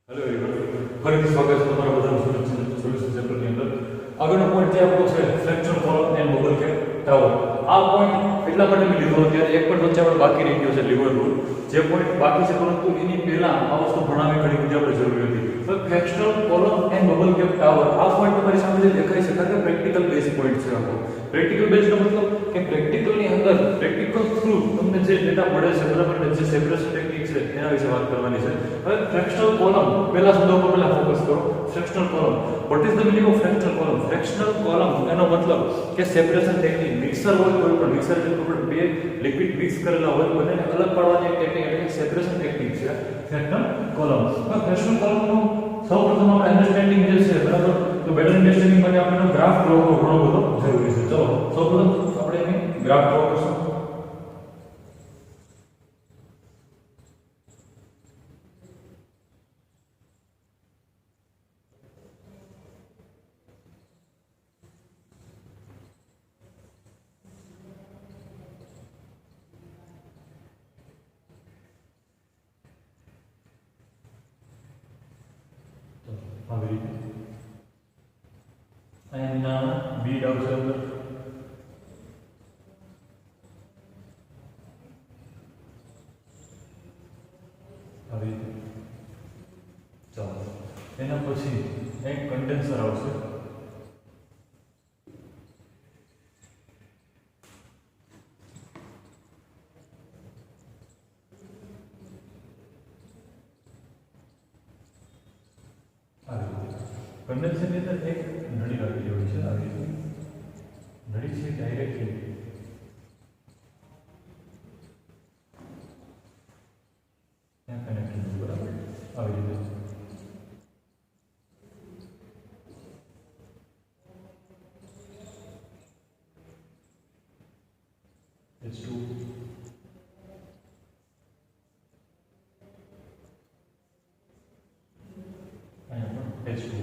Hello everyone, ફરીથી સ્વાગત છે તમારા બધાનું સોલ્યુશન ચેપ્ટરની અંદર. આગળનો પોઈન્ટ જે આપણો છે fracture column and bubble cap tower. આ પોઈન્ટ એટલા માટે મેં લીધો અત્યારે એક પણ વચ્ચે આપણે બાકી રહી ગયો છે લીવર રૂલ. જે પોઈન્ટ બાકી છે પરંતુ એની પહેલા આ વસ્તુ ભણાવવી ઘણી બધી આપણે જરૂરી હતી. તો fracture column and bubble cap tower આ પોઈન્ટ તમારી સામે જે દેખાય છે કારણ કે પ્રેક્ટિકલ બેઝ પોઈન્ટ છે આપણો. પ્રેક્ટિકલ બેઝનો મતલબ કે પ્રેક્ટિકલની અંદર પ્રેક્ટિકલ થ્રુ તમને જે ડેટા મળે છે બરાબર ને, જે સેપરેશન ટેકનિક છે એના વિશે વાત કરવાની છે. હવે ફ્રેક્શનલ કોલમ પહેલા શબ્દ ઉપર પહેલા ફોકસ કરો. Fractional column, what is the meaning of fractional column? Fractional column એનો મતલબ કે સેપરેશન ટેકનિક. મિક્સર હોય કોઈ પણ મિક્સર જે કોઈ બે લિક્વિડ મિક્સ કરેલા હોય બંનેને અલગ પાડવાની એક ટેકનિક એટલે કે સેપરેશન ટેકનિક છે ફ્રેક્શનલ કોલમ. હવે ફ્રેક્શનલ કોલમનું સૌપ્રથમ આપણે અન્ડરસ્ટેન્ડિંગ જે છે બરાબર, તો બેટર અન્ડરસ્ટેન્ડિંગ માટે આપણે ગ્રાફ ડ્રો કરવો ઘણો બધો જરૂરી છે. ચલો સૌપ્રથમ આપણે એની ગ્રાફ ડ્રો કરશું. આવી રીતે અહીંયા બીડ આવશે અંદર. આવી રીતે ચાલો એના પછી એક કન્ડેન્સર આવશે. કન્ડેન્સરની અંદર એક નળી રાખેલી હોય છે. આવી રીતે નળી છે ડાયરેક્ટલી ત્યાં કનેક્ટેડ છે બરાબર. આવી રીતે H2 અહીંયા પણ H2.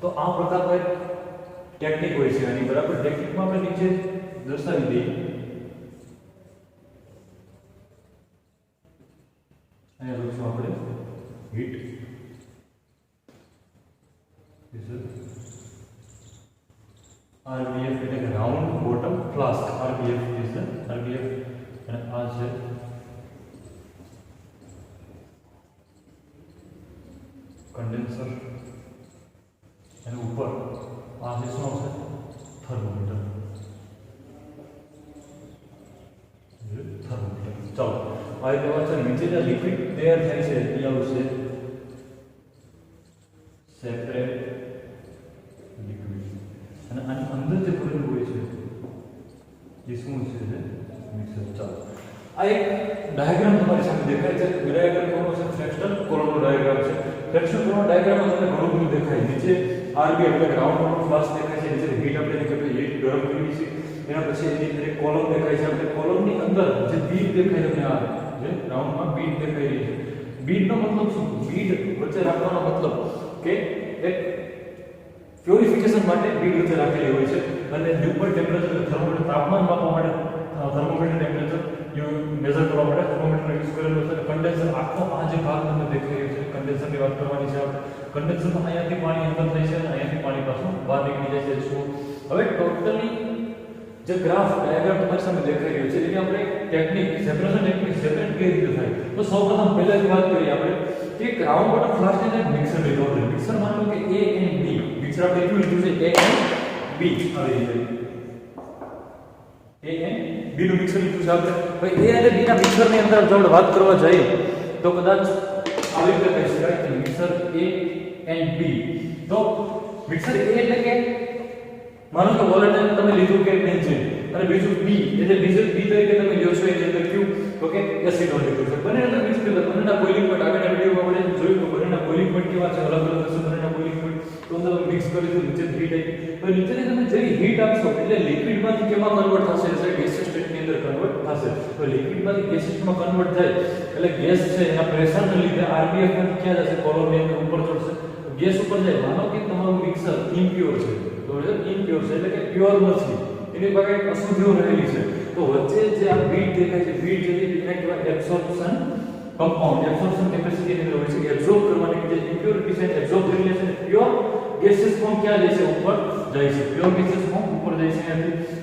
તો આ પ્રકારનો એક ટેકનિક હોય છે આની બરાબર. ટેકનિકમાં આપણે નીચે દર્શાવી દઈએ. અહીંયા લખશું આપણે હીટ RBF એટલે કે round bottom flask. RBF is the RBF અને આ છે કન્ડેન્સર અને ઉપર આ છે શું આવશે? થર્મોમીટર. ચાલો આ રીતે વાત છે. નીચે જે લિક્વિડ તૈયાર થાય છે એ આવશે સેપરેટ લિક્વિડ અને આની અંદર જે ભરેલું હોય છે એ શું છે? મિક્સર. ચાલો આ એક ડાયાગ્રામ તમારી સામે દેખાય છે. ડાયાગ્રામ કોનો છે? ફ્રેક્શનલ કોલમનો ડાયાગ્રામ છે. ફ્રેક્શનલ કોલમનો ડાયાગ્રામમાં તમને ઘણું બધું દેખાય. નીચે RB એટલે રાઉન્ડ બોટમ ફ્લાસ્ક દેખાય છે. નીચે હીટ આપણે કે હીટ ગરમ કરવી છે. એના પછી એની અંદર એક કોલમ દેખાય છે. આપણે કોલમની અંદર જે બીડ દેખાય છે આ જે રાઉન્ડમાં બીડ દેખાઈ રહી છે. બીડનો મતલબ શું? બીડ વચ્ચે રાખવાનો મતલબ કે એક પ્યોરિફિકેશન માટે બીડ વચ્ચે રાખેલી હોય છે અને ઉપર ટેમ્પરેચર થર્મોમીટર તાપમાન માપવા માટે થર્મોમીટર ટેમ્પરેચર મેઝર કરવા માટે થર્મોમીટર યુઝ કરેલો છે. કન્ડેન્સર આખો આ જે ભાગ તમને દેખાઈ રહ્યો છે કન્ડેન્સરની વાત કરવાની છે આપણે. કન્ડેન્સરમાં અહીંયાથી પાણી અંદર થાય છે અને અહીંયાથી પાણી પાછું બહાર નીકળી જાય છે. શું હવે ટોટલી જે ગ્રાફ ડાયાગ્રામ તમારી સામે દેખાઈ રહ્યો છે એની આપણે ટેકનિક સેપરેશન ટેકનિક સેપરેટ કેવી રીતે થાય તો સૌપ્રથમ પહેલાની વાત કરીએ આપણે કે રાઉન્ડ બોટમ ફ્લાસ્કને એક મિક્સર લીધો છે. મિક્સર માનો કે A and B. મિક્સર આપણે એટલું લીધું છે A and B. આવી રીતે A and B નું મિક્સર લીધું છે આપણે. ભાઈ A અને B ના મિક્સરની અંદર જો આપણે વાત કરવા જઈએ તો કદાચ આવી રીતે કહી શકાય કે મિક્સર A and B. તો મિક્સર A એટલે કે માનો કે વોલેટાઇલ તમે લીધું કે બેન્ઝીન અને બીજું B એટલે ડીઝલ B તરીકે તમે લ્યો છો એની અંદર ક્યુ ઓકે એસિટોન લીધું છે. બંને અંદર મિક્સ કરી દો. બંનેના બોઇલિંગ પોઈન્ટ આગળના વિડિયોમાં આપણે જોયું કે બંનેના બોઇલિંગ પોઈન્ટ કેવા છે, અલગ અલગ હશે બંનેના બોઇલિંગ પોઈન્ટ. તો અંદર મિક્સ કરી દો. નીચે હીટ આવી તો નીચેની તમે જેવી હીટ આપશો એટલે લિક્વિડમાંથી કેમાં કન્વર્ટ થશે? એટલે ગેસિયસ સ્ટેટની અંદર કન્વર્ટ થશે. તો લિક્વિડમાંથી ગેસિયસમાં કન્વર્ટ થાય એટલે ગેસ છે એના પ્રેશરને લીધે RBF માંથી ક્યાં જશે? કોલમની અંદર ઉપર ચડશે. ગેસ ઉપર જાય. માનો કે તમારું મિક્સર ઇમ્પ્યોર છે તો ટેમ્પરેચર ઇમ્પ્યોર છે એટલે કે પ્યોર નથી, એની પાસે કંઈક અશુદ્ધિઓ રહેલી છે. તો વચ્ચે જે આ બીટ દેખાય છે, બીટ જે એને કહેવાય એબ્સોર્પ્શન કમ્પાઉન્ડ. એબ્સોર્પ્શન કેપેસિટી ની અંદર હોય છે કે એબ્સોર્બ કરવાની જે ઇમ્પ્યોરિટી છે એબ્સોર્બ કરી લે છે અને પ્યોર ગેસિયસ ફોર્મ ક્યાં જાય છે? ઉપર જાય છે. પ્યોર ગેસિયસ ફોર્મ ઉપર જાય છે અહીંયાથી.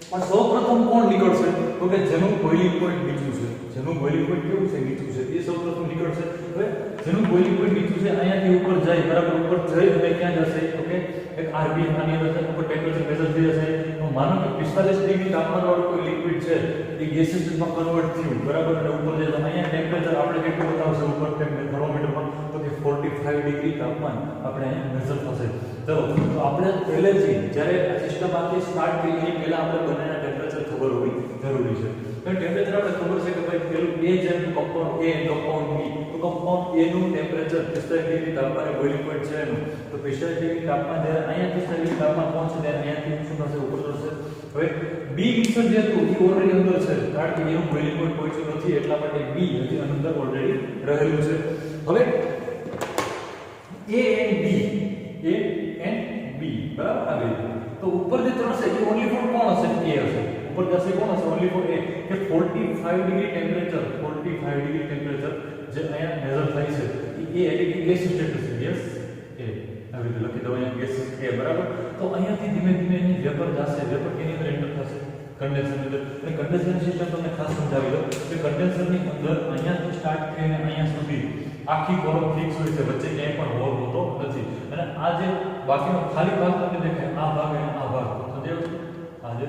પણ સૌપ્રથમ કોણ નીકળશે? તો કે જેનું બોઇલિંગ પોઈન્ટ નીચું છે. જેનું બોઇલિંગ પોઈન્ટ કેવું છે? નીચું છે. એ સૌપ્રથમ નીકળશે. હવે જેનું બોઇલિંગ પોઈન્ટ નીચું છે અહીંયાથી ઉપર જાય, બરાબર, ઉપર જઈ અને ક્યાં જશે? ઓકે, એક આરબીએમ આની અંદર ઉપર ટેમ્પરેચર મેઝર થઈ જશે. તો માનો કે 45 ડિગ્રી તાપમાનવાળું કોઈ લિક્વિડ છે એ ગેસિયસમાં કન્વર્ટ થયું, બરાબર, અને ઉપર જાય તો અહીંયા ટેમ્પરેચર આપણે કેટલું બતાવશે ઉપર થર્મોમીટરમાં? તો કે 45 ડિગ્રી તાપમાન આપણે અહીંયા મેઝર થશે. ચલો, તો આપણે પહેલેથી જ્યારે આ સિસ્ટમ આખી સ્ટાર્ટ કરી એની પહેલા આપણે બંનેના ટેમ્પરેચર ખબર હોવી જરૂરી છે. તો ટેમ્પરેચર આપણે ખબર છે કે ભાઈ પેલું A જેમ કમ્પાઉન્ડ A કમ્પાઉન્ડ B, તો કમ્પાઉન્ડ A નું ટેમ્પરેચર 45 ડિગ્રી તાપમાને બોઇલિંગ પોઈન્ટ છે એનું. તો 45 ડિગ્રી તાપમાન જ્યારે અહીંયા 45 ડિગ્રી તાપમાન પહોંચે ત્યારે અહીંયાથી શું થશે? ઉપર જશે. હવે B મિક્સર જે હતું એ ઓલરેડી અંદર છે, કારણ કે એનું બોઇલિંગ પોઈન્ટ પહોંચ્યું નથી એટલા માટે B હજી અંદર ઓલરેડી રહેલું છે. હવે A and B બરાબર આવી રીતે. તો ઉપર જે ત્રણ છે એ ઓન્લી ફોર કોણ હશે? A હશે. ઉપર જશે કોણ હશે? Only four A. કે 45 ડિગ્રી ટેમ્પરેચર, 45 ડિગ્રી ટેમ્પરેચર જે અહીંયા મેઝર થાય છે એ એટલે કે ગેસ સ્ટેટસ છે. યસ, A આવી રીતે લખી દો અહીંયા ગેસ A, બરાબર. તો અહીંયાથી ધીમે ધીમે એની વેપર જશે. વેપર કેની અંદર એન્ટર થશે? કન્ડેન્સરની અંદર. અને કન્ડેન્સરની સિસ્ટમ તમને ખાસ સમજાવી દઉં કે કન્ડેન્સરની અંદર અહીંયાથી સ્ટાર્ટ થઈને અહીંયા સુધી આખી કોલમ ફિક્સ હોય છે, વચ્ચે ક્યાંય પણ હોલ હોતો નથી. અને આ જે બાકીનો ખાલી ભાગ તમને દેખાય, આ ભાગ અને આ ભાગ, તો જે આ જે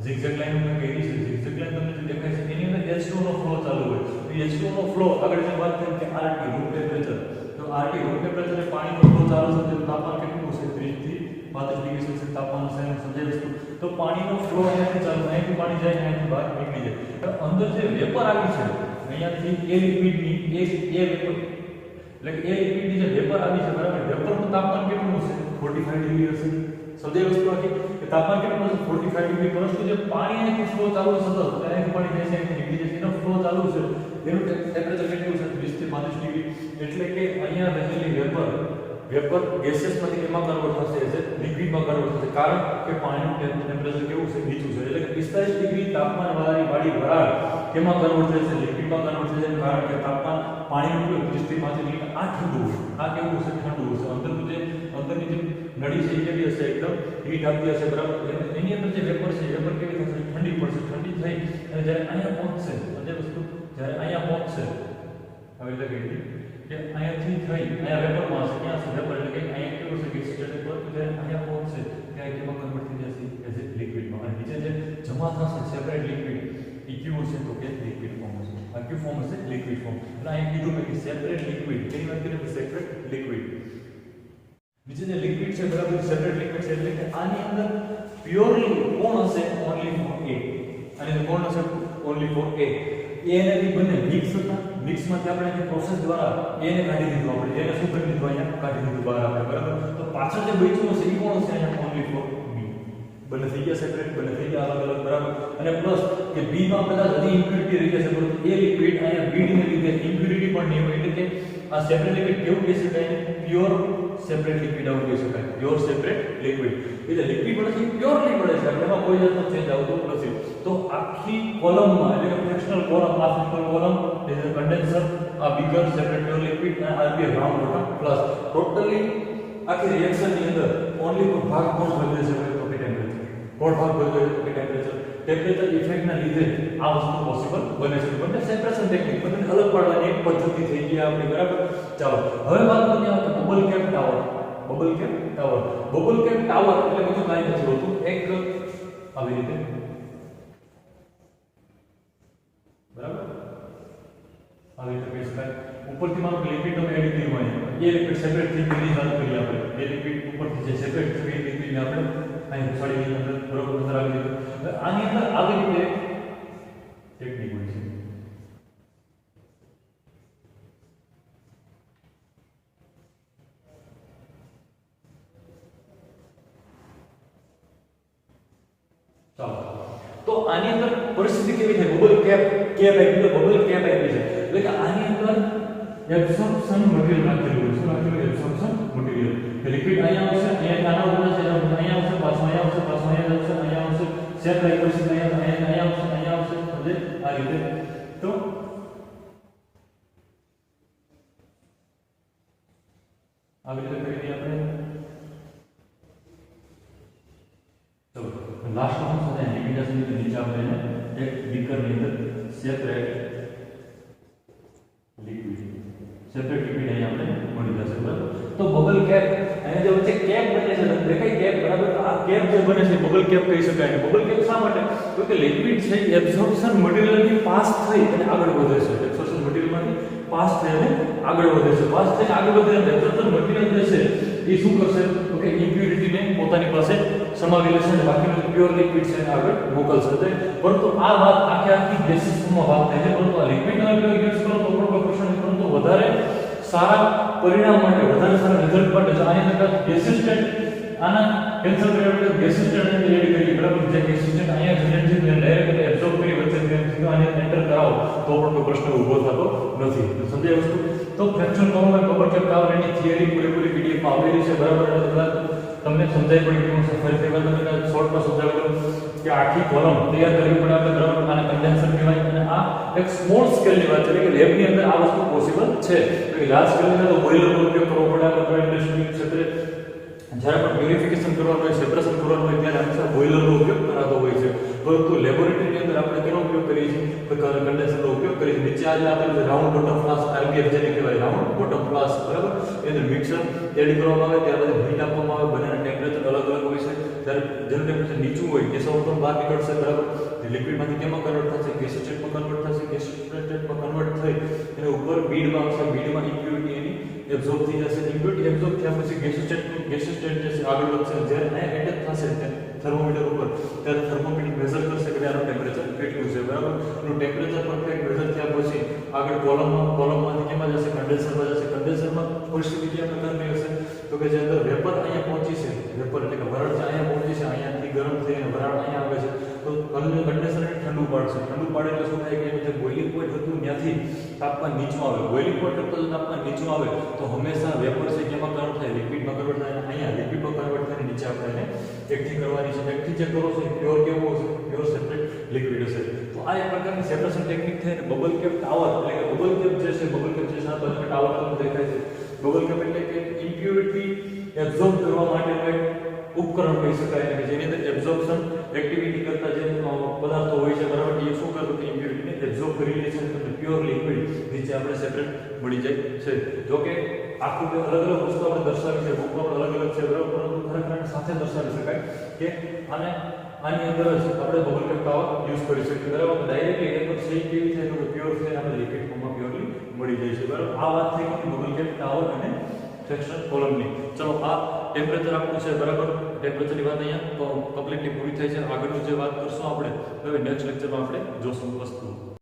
ઝિગઝેગ લાઈન મેં કહી છે, ઝિગઝેગ લાઈન તમને જે દેખાય છે એની અંદર H2O નો ફ્લો ચાલુ હોય. તો H2O નો ફ્લો આગળ જે વાત કરી કે RT રૂમ ટેમ્પરેચર, તો RT રૂમ ટેમ્પરેચર એ પાણીનો ફ્લો ચાલુ છે, તો તાપમાન કેટલું છે? 30 થી 35 ડિગ્રી સેલ્સિયસ તાપમાન છે. સમજાય વસ્તુ? તો પાણીનો ફ્લો અહીંયાથી ચાલુ, અહીંયાથી પાણી જાય, અહીંયાથી બહાર નીકળી જાય. તો અંદર જે વેપર આવી છે અહીંયાથી એ લિક્વિડની એ વેપર એટલે કે એ લિક્વિડની જે વેપર આવી છે, બરાબર, વેપરનું તાપમાન કેટલું હશે? 45 ડિગ્રી હશે. સમજાય વસ્તુ આખી કે તાપમાન કેટલું હશે? 45 ડિગ્રી. પરંતુ જે પાણી અહીંયાથી ફ્લો ચાલુ છે, સતત અહીંયાથી પાણી જાય છે, અહીંયાથી નીકળી જાય છે, એનો ફ્લો ચાલુ છે, એનું ટેમ્પરેચર કેટલું છે? 20 થી 35 ડિગ્રી. એટલે કે અહીંયા રહેલી વેપર ગેસિયસમાંથી એમાં કન્વર્ટ થશે, એટલે લિક્વિડમાં કન્વર્ટ થશે, કારણ કે પાણીનું ટેમ્પરેચર કેવું છે? નીચું છે. એટલે કે 45 ડિગ્રી તાપમાનવાળી વરાળ કેમાં કન્વર્ટ થાય છે? લિક્વિડમાં કન્વર્ટ થાય છે, કારણ કે તાપમાન પાણીનું 30 થી 35 ડિગ્રી. આ ઠંડુ હશે, આ કેવું હશે? ઠંડુ હશે. અંદરની જે નળી છે એ કેવી હશે? એકદમ હીટ આપતી હશે, બરાબર. એની અંદર જે વેપર છે, વેપર કેવી થશે? ઠંડી પડશે. ઠંડી થઈ અને જ્યારે અહીંયા પહોંચશે, જે વસ્તુ જ્યારે અહીંયા પહોંચશે, હવે એટલે કે અહીંયાથી થઈ અહીંયા વેપરમાં હશે, ક્યાં હશે? વેપર એટલે કે અહીંયા કેવું હશે? ગેસ સ્ટેટ પર. જ્યારે અહીંયા પહોંચશે ત્યાં કેમાં કન્વર્ટ થઈ જશે? એઝ એ લિક્વિડમાં. અને નીચે જે જમા થશે સેપરેટ લિક્વિડ એ કેવું છે? તો કે લિક્વિડ ફોર્મ હશે. આ કયું ફોર્મ હશે? Liquid form. એટલે અહીંયા કીધું મેં કે સેપરેટ લિક્વિડ, તેની વાત કરીએ તો સેપરેટ લિક્વિડ. નીચે જે લિક્વિડ છે, બરાબર, સેપરેટ લિક્વિડ છે. એટલે કે આની અંદર પ્યોરલી કોણ હશે? Only four A. અને કોણ હશે? Only four A. A અને B બંને મિક્સ હતા. મિક્સમાંથી આપણે જે પ્રોસેસ દ્વારા A ને કાઢી દીધું, આપણે એને શું કરી દીધું? અહીંયા કાઢી દીધું બહાર આપણે, બરાબર. તો પાછળ જે બચ્યું હશે એ કોણ હશે? અહીંયા ઓન્લી ફોર B. બંને થઈ ગયા સેપરેટ, બંને થઈ ગયા અલગ અલગ, બરાબર. અને પ્લસ કે B માં કદાચ હજી ઇમ્પ્યુરિટી રહી જશે, પરંતુ એ લિક્વિડ અહીંયા BD ને લીધે ઇમ્પ્યુરિટી પણ નહીં હોય. એટલે કે આ સેપરેટ લિક્વિડ કેવું કહી શકાય? પ્યોર સેપરેટ લિક્વિડ આવું કહી શકાય. પ્યોર સેપરેટ લિક્વિડ એટલે લિક્વિડ બનશે પ્યોરલી બને છે, એમાં કોઈ જાતનો ચેન્જ આવતો નથી. તો આખી કોલમમાં એટલે કે ફ્રેક્શનલ કોલમ, આ fractional column is a condenser, આ બીકર સેપરેટ પ્યોર લિક્વિડ અને આ બે રાઉન્ડ વોટર પ્લસ ટોટલી આખી રિએક્શનની અંદર ઓન્લી કોઈ ભાગ કોણ ભજવે છે? તો કે ટેમ્પરેચર. કોણ ભાગ ભજવે છે? તો કે ટેમ્પરેચર. ટેમ્પરેચર ઇફેક્ટના લીધે આ વસ્તુ પોસિબલ બને છે. બંને સેપરેશન ટેકનિક, બંને અલગ પાડવાની એક પદ્ધતિ થઈ ગઈ આપણી, બરાબર. ચાલો હવે વાત કરીએ આપણે bubble cap tower. Bubble cap tower, bubble cap tower એટલે બધું કાંઈ નથી હોતું, એક આવી રીતે, બરાબર, આવી રીતે કહી શકાય. ઉપરથી માનો લિક્વિડ તમે એડ કર્યું હોય, એ લિક્વિડ સેપરેટ થઈ ગઈ ચાલુ કરી આપણે, એ લિક્વિડ ઉપરથી જે સેપરેટ થઈ ગઈ લિક્વિડને આપણે અહીં છોડીની અંદર બરોબર અંદર આવી દીધું. હવે આની અંદર આવી રીતે ટેકનિક હોય છે. ચાલો તો આની અંદર પરિસ્થિતિ કેવી થાય? બબલ કેપ આપી છે, બબલ કેપ આપી છે. એટલે કે આની અંદર એબ્સોર્પ્શન મટીરીયલ રાખેલું હોય શું રાખેલું એબ્સોર્પ્શન મટીરીયલ લિક્વિડ અહીંયા આવશે અહીંયા આના ઉપર છે અહીંયા આવશે પાછો અહીંયા આવશે પાછો અહીંયા આવશે અહીંયા આવશે સેમ લાઈક પછી અહીંયા આવશે સમજે આ રીતે તો આવી રીતે કરી દઈએ આપણે ચલો લાસ્ટમાં શું થશે લિક્વિડેશન ની નીચે આપણે એક બીકર ની અંદર સેપરેટ લિક્વિડ અહીંયા આપણે મળી જશે બરાબર તો બબલ કેપ અહીંયા જે વચ્ચે કેપ બને છે તમને દેખાય કેપ બરાબર આ કેપ જે બને છે બબલ કેપ કહી શકાય બબલ કેપ શા માટે તો કે લિક્વિડ છે એબ્સોર્પ્શન મટીરીયલથી પાસ થઈ અને આગળ વધે છે એબ્સોર્પ્શન મટીરીયલમાંથી પાસ થઈ અને આગળ વધે છે પાસ થઈ આગળ વધે અને એબ્સોર્પ્શન મટીરીયલ જે છે એ શું કરશે તો કે ઇમ્પ્યુરિટીને પોતાની પાસે સમાવી લેશે અને બાકીનું પ્યોર લિક્વિડ છે આગળ મોકલશે પરંતુ આ વાત આખી ગેસીસ ફોર્મમાં વાત થાય છે પરંતુ આ લિક્વિડ તમે યુઝ કરો તો પણ કોઈ પ્રશ્ન નહીં પરંતુ વધારે સારા પરિણામ માટે વધારે સારા રિઝલ્ટ માટે જો અહીંયા ગેસિસ્ટન્ટ આના કેન્સલ કર્યા વગર ગેસિસ્ટન્ટ એડ કરી બરાબર જે ગેસિસ્ટન્ટ અહીંયા જનરેટ છે ડાયરેક્ટ એબ્સોર્બ કરી વચ્ચે સીધો આને એન્ટર કરાવો તો પણ કોઈ પ્રશ્ન ઊભો થતો નથી સમજાય વસ્તુ તો fraction normal bubble cap tower એની થિયરી પૂરેપૂરી પીડીએફ માં આવેલી છે બરાબર તમને સમજાય પડી ગયું છે ફરીથી એકવાર તમને શોર્ટમાં સમજાવી દઉં કે આખી કોલમ તૈયાર કરવી પડે આપણે બરાબર આને કન્ડેન્સર કહેવાય અને આ એક સ્મોલ સ્કેલની વાત છે કે લેબની અંદર આ વસ્તુ પોસિબલ છે તો લાર્જ સ્કેલની અંદર તો બોઇલરનો ઉપયોગ કરવો પડે આપણે ઇન્ડસ્ટ્રી ક્ષેત્રે જ્યારે પણ પ્યુરિફિકેશન કરવાનું હોય સેપરેશન કરવાનું હોય ત્યારે હંમેશા બોઇલરનો ઉપયોગ કરાતો હોય છે પરંતુ લેબોરેટરીની અંદર આપણે તેનો ઉપયોગ કરીએ છીએ તો કન્ડેન્સરનો ઉપયોગ કરીએ છીએ નીચે આજે આપણે રાઉન્ડ બોટમ ફ્લાસ્ક આરબીએફ જેને કહેવાય રાઉન્ડ બોટમ ફ્લાસ્ક બરાબર એ અંદર મિક્સર એડ કરવામાં આવે ત્યારબાદ હીટ આપવામાં આવે બંનેના ટેમ્પરેચર અલગ અલગ હોય છે જ્યારે જેનું ટેમ્પરેચર નીચું હોય એ સૌપ્રથમ બહાર નીકળશે બરાબર લિક્વિડમાંથી કેમાં કન્વર્ટ થશે ગેસિસ્ટેટમાં કન્વર્ટ થશે ગેસિસ્ટેટમાં કન્વર્ટ થઈ અને ઉપર બીડમાં આવશે બીડમાં ઇમ્પ્યુરિટી એની એબ્સોર્બ થઈ જશે ઇમ્પ્યુરિટી એબ્સોર્બ થયા પછી ગેસિસ્ટેટ જે છે આગળ વધશે જ્યારે અહીંયા એટેચ થશે થર્મોમીટર ઉપર ત્યારે થર્મોમીટર મેઝર કરશે કે આનું ટેમ્પરેચર કેટલું છે બરાબર એનું ટેમ્પરેચર પરફેક્ટ મેઝર થયા પછી આગળ કોલમમાંથી કેમાં જશે કન્ડેન્સરમાં જશે કન્ડેન્સરમાં પરિસ્થિતિ કયા પ્રકારની હશે તો કે જે અંદર વેપર અહીંયા પહોંચી છે વેપર એટલે કે વરાળ છે અહીંયા પહોંચી છે અહીંયાથી ગરમ થઈ અને વરાળ અહીંયા આવે છે તો કન્ડેન્સરને ઠંડુ પાડશે ઠંડુ પાડે એટલે શું થાય કે જે બોઇલિંગ પોઈન્ટ હતું ત્યાંથી તાપમાન નીચું આવે બોઇલિંગ પોઈન્ટ કરતાં તાપમાન નીચું આવે તો હંમેશા વેપર છે કેમાં કન્વર્ટ થાય લિક્વિડમાં કન્વર્ટ થાય અને અહીંયા લિક્વિડમાં કન્વર્ટ થાય નીચે આપણે એને એકઠી કરવાની છે એકઠી જે કરો છો એ પ્યોર કેવો હશે પ્યોર સેપરેટ લિક્વિડ હશે તો આ એક પ્રકારની સેપરેશન ટેકનિક થઈ અને બબલ કેપ ટાવર એટલે કે બબલ કેપ જે છે બબલ કેપ જે છે તમને ટાવર તમને દેખાય છે બબલ કેપ એટલે કે ઇમ્પ્યુરિટી એબ્સોર્બ કરવા માટેનું એક ઉપકરણ કહી શકાય કે જેની અંદર એબ્સોર્પ્શન એક્ટિવિટી કરતા જે પદાર્થો હોય છે બરાબર એ શું કરતું કે ઇમ્પ્યુરિટીને એબ્સોર્બ કરી લે છે અને તમને પ્યોર લિક્વિડ નીચે આપણે સેપરેટ મળી જાય છે જો કે આખું અલગ અલગ વસ્તુ આપણે દર્શાવી છે બુકમાં પણ અલગ અલગ છે બરાબર પરંતુ ખરેખર સાથે દર્શાવી શકાય કે આને આની અંદર જ આપણે બબલ કેપ ટાવર યુઝ કરી શકીએ બરાબર ડાયરેક્ટલી એક જ સહી કેવી થાય તો પ્યોર છે આપણે લિક્વિડ ફોર્મમાં પ્યોરલી મળી જાય છે બરાબર આ વાત થઈ કે બબલ કેપ ટાવર અને ફ્રેક્શન કોલમની ચલો આ ટેમ્પરેચર આપણું છે બરાબર ટેમ્પરેચરની વાત અહીંયા કમ્પ્લીટલી પૂરી થઈ છે આગળનું જે વાત કરશું આપણે હવે નેક્સ્ટ લેક્ચરમાં આપણે જોશું વસ્તુ